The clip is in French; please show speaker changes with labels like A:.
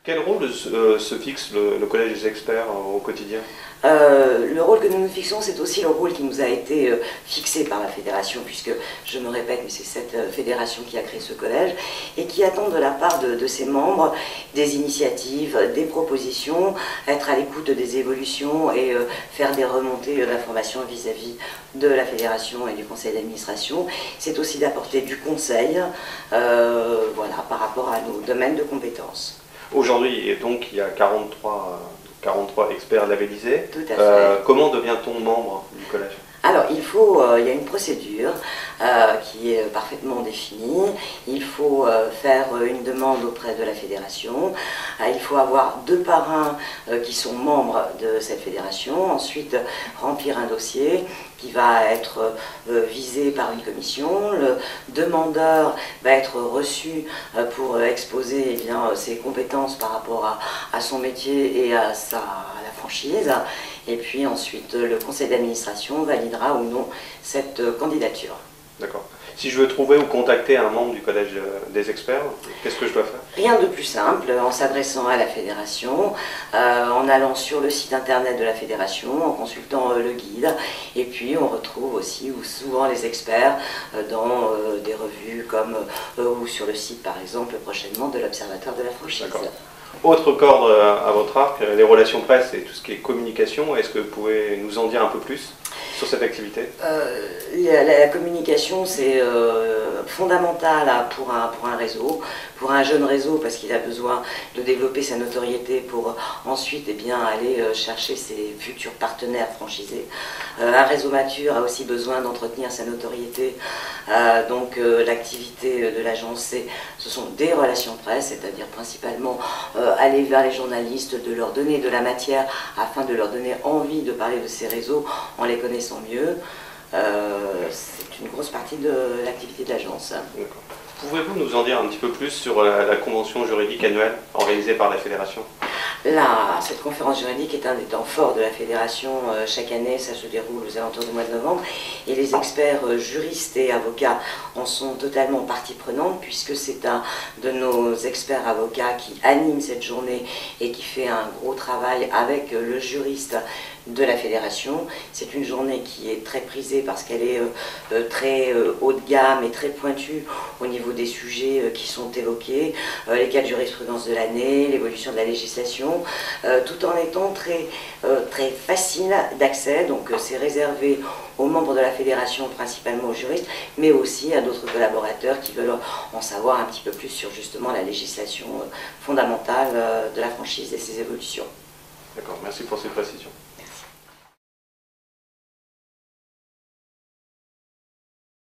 A: Quel rôle se fixe le Collège des experts au quotidien?
B: Le rôle que nous nous fixons, c'est aussi le rôle qui nous a été fixé par la fédération, puisque, je me répète, mais c'est cette fédération qui a créé ce collège, et qui attend de la part de ses membres des initiatives, des propositions, être à l'écoute des évolutions et faire des remontées d'informations vis-à-vis de la fédération et du conseil d'administration. C'est aussi d'apporter du conseil voilà, par rapport à nos domaines de compétences.
A: Aujourd'hui, et donc, il y a 43 experts labellisés.
B: Tout à fait.
A: Comment devient-on membre du collège?
B: Alors, il y a une procédure qui est parfaitement définie. Il faut faire une demande auprès de la fédération. Il faut avoir 2 parrains qui sont membres de cette fédération. Ensuite, remplir un dossier qui va être visé par une commission. Le demandeur va être reçu pour exposer ses compétences par rapport à son métier et à la franchise. Et puis ensuite, le conseil d'administration validera ou non cette candidature.
A: D'accord. Si je veux trouver ou contacter un membre du Collège des experts, qu'est-ce que je dois faire?
B: Rien de plus simple, en s'adressant à la fédération, en allant sur le site internet de la fédération, en consultant le guide, et puis on retrouve aussi souvent les experts dans des revues comme ou sur le site par exemple prochainement de l'Observatoire de la franchise.
A: Autre corde à votre arc, les relations presse et tout ce qui est communication, est-ce que vous pouvez nous en dire un peu plus sur cette activité?
B: La communication, c'est fondamental pour un réseau, pour un jeune réseau, parce qu'il a besoin de développer sa notoriété pour ensuite aller chercher ses futurs partenaires franchisés. Un réseau mature a aussi besoin d'entretenir sa notoriété, donc l'activité de l'agence, ce sont des relations presse, c'est-à-dire principalement aller vers les journalistes, de leur donner de la matière afin de leur donner envie de parler de ces réseaux en les connaissant mieux. C'est une grosse partie de l'activité de l'agence.
A: Pouvez-vous nous en dire un petit peu plus sur la convention juridique annuelle organisée par la fédération?
B: Cette conférence juridique est un des temps forts de la fédération. Chaque année, ça se déroule aux alentours du mois de novembre. Et les experts juristes et avocats en sont totalement partie prenante, puisque c'est un de nos experts avocats qui anime cette journée et qui fait un gros travail avec le juriste de la fédération. C'est une journée qui est très prisée parce qu'elle est très haut de gamme et très pointue au niveau des sujets qui sont évoqués, les cas de jurisprudence de l'année, l'évolution de la législation, tout en étant très facile d'accès. Donc c'est réservé aux membres de la fédération, principalement aux juristes, mais aussi à d'autres collaborateurs qui veulent en savoir un petit peu plus sur justement la législation fondamentale de la franchise et ses évolutions.
A: D'accord, merci pour ces précisions.
B: Merci.